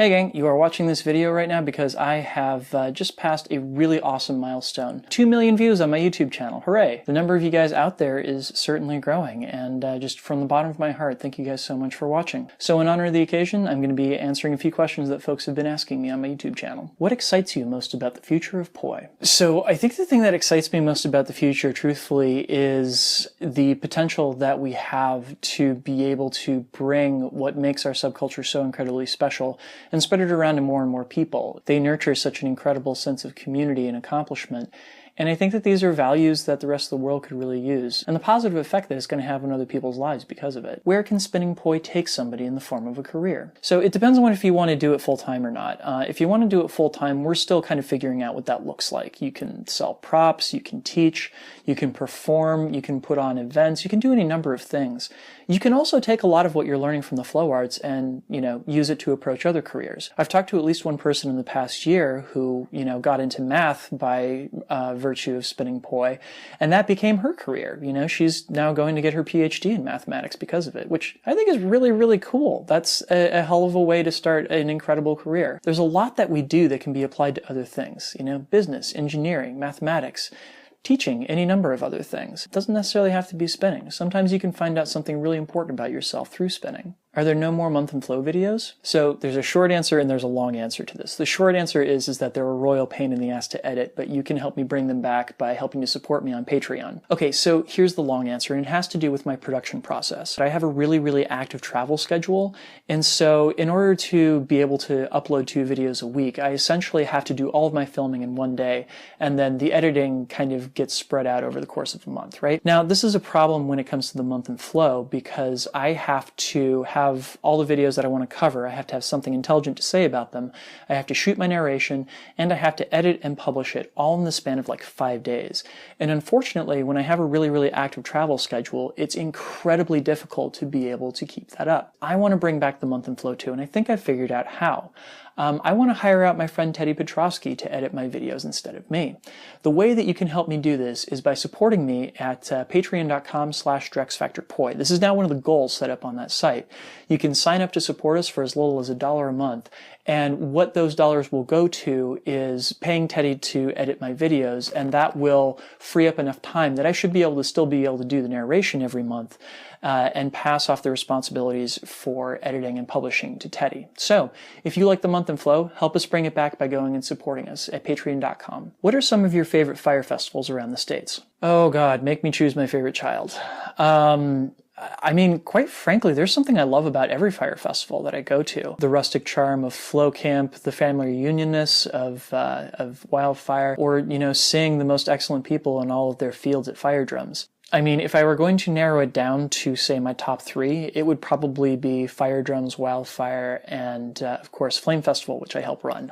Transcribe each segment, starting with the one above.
Hey gang, you are watching this video right now because I have just passed a really awesome milestone. 2 million views on my YouTube channel, hooray! The number of you guys out there is certainly growing, and just from the bottom of my heart, thank you guys so much for watching. So in honor of the occasion, I'm going to be answering a few questions that folks have been asking me on my YouTube channel. What excites you most about the future of poi? So I think the thing that excites me most about the future, truthfully, is the potential that we have to be able to bring what makes our subculture so incredibly special and spread it around to more and more people. They nurture such an incredible sense of community and accomplishment. And I think that these are values that the rest of the world could really use, and the positive effect that it's going to have on other people's lives because of it. Where can spinning poi take somebody in the form of a career? So it depends on if you want to do it full-time or not. If you want to do it full-time, we're still kind of figuring out what that looks like. You can sell props, you can teach, you can perform, you can put on events, you can do any number of things. You can also take a lot of what you're learning from the flow arts and, use it to approach other careers. I've talked to at least one person in the past year who, got into math by virtue of spinning poi, and that became her career. She's now going to get her PhD in mathematics because of it, which I think is really, really cool. That's a hell of a way to start an incredible career. There's a lot that we do that can be applied to other things, business, engineering, mathematics, teaching, any number of other things. It doesn't necessarily have to be spinning. Sometimes you can find out something really important about yourself through spinning. Are there no more month and flow videos? So there's a short answer and there's a long answer to this. The short answer is that they're a royal pain in the ass to edit, but you can help me bring them back by helping to support me on Patreon. Okay, so here's the long answer, and it has to do with my production process. I have a really, really active travel schedule, and so in order to be able to upload 2 videos a week, I essentially have to do all of my filming in one day, and then the editing kind of gets spread out over the course of a month, right? Now, this is a problem when it comes to the month and flow because I have to have all the videos that I want to cover. I have to have something intelligent to say about them. I have to shoot my narration, and I have to edit and publish it all in the span of like 5 days. And unfortunately, when I have a really, really active travel schedule, it's incredibly difficult to be able to keep that up. I want to bring back the month and flow too, and I think I've figured out how. I want to hire out my friend Teddy Petrosky to edit my videos instead of me. The way that you can help me do this is by supporting me at patreon.com/DrexFactorPoi. This is now one of the goals set up on that site. You can sign up to support us for as little as $1 a month, and what those dollars will go to is paying Teddy to edit my videos, and that will free up enough time that I should be able to still be able to do the narration every month and pass off the responsibilities for editing and publishing to Teddy. So, if you like the month and flow, help us bring it back by going and supporting us at patreon.com. What are some of your favorite fire festivals around the States? Oh God, make me choose my favorite child. I mean, quite frankly, there's something I love about every fire festival that I go to. The rustic charm of flow camp, the family reunionness of wildfire, or, seeing the most excellent people in all of their fields at fire drums. I mean, if I were going to narrow it down to, say, my top 3, it would probably be fire drums, wildfire, and, of course, Flame Festival, which I help run.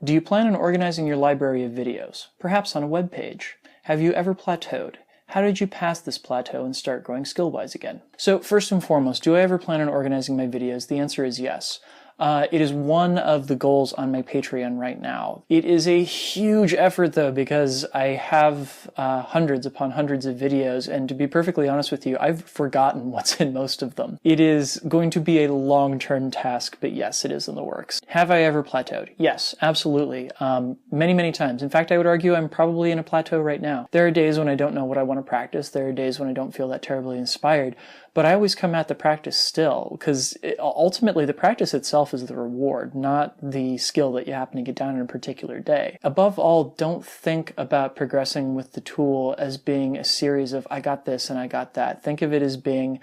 Do you plan on organizing your library of videos? Perhaps on a web page? Have you ever plateaued? How did you pass this plateau and start growing skill-wise again? So, first and foremost, do I ever plan on organizing my videos? The answer is yes. It is one of the goals on my Patreon right now. It is a huge effort, though, because I have hundreds upon hundreds of videos, and to be perfectly honest with you, I've forgotten what's in most of them. It is going to be a long-term task, but yes, it is in the works. Have I ever plateaued? Yes, absolutely. Many, many times. In fact, I would argue I'm probably in a plateau right now. There are days when I don't know what I want to practice. There are days when I don't feel that terribly inspired, but I always come at the practice still, because ultimately the practice itself is the reward, not the skill that you happen to get down in a particular day. Above all, don't think about progressing with the tool as being a series of I got this and I got that. Think of it as being,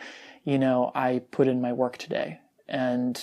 I put in my work today, and,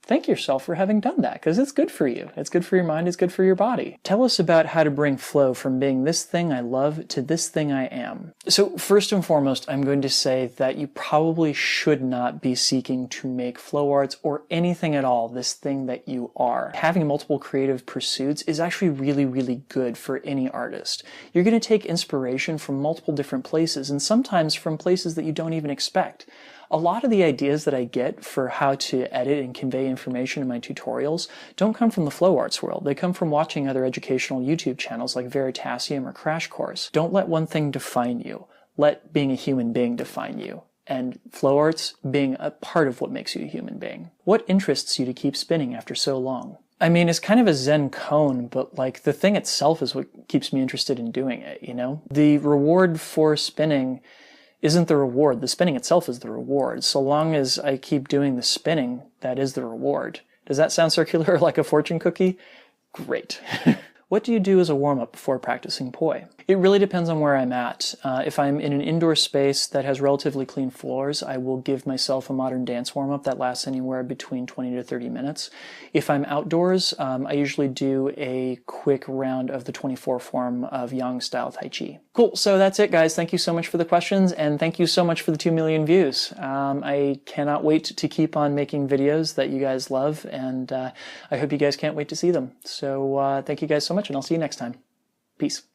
thank yourself for having done that, because it's good for you. It's good for your mind. It's good for your body. Tell us about how to bring flow from being this thing I love to this thing I am. So first and foremost, I'm going to say that you probably should not be seeking to make flow arts or anything at all this thing that you are. Having multiple creative pursuits is actually really, really good for any artist. You're going to take inspiration from multiple different places, and sometimes from places that you don't even expect. A lot of the ideas that I get for how to edit and convey information in my tutorials don't come from the flow arts world. They come from watching other educational YouTube channels like Veritasium or Crash Course. Don't let one thing define you. Let being a human being define you. and flow arts being a part of what makes you a human being. What interests you to keep spinning after so long? I mean, it's kind of a Zen koan, but like the thing itself is what keeps me interested in doing it, you know? The reward for spinning isn't the reward. The spinning itself is the reward. So long as I keep doing the spinning, that is the reward. Does that sound circular like a fortune cookie? Great. What do you do as a warm-up before practicing poi? It really depends on where I'm at. If I'm in an indoor space that has relatively clean floors, I will give myself a modern dance warm-up that lasts anywhere between 20 to 30 minutes. If I'm outdoors, I usually do a quick round of the 24 form of Yang-style Tai Chi. Cool, so that's it, guys. Thank you so much for the questions, and thank you so much for the 2 million views. I cannot wait to keep on making videos that you guys love, and I hope you guys can't wait to see them. So thank you guys so much, and I'll see you next time. Peace.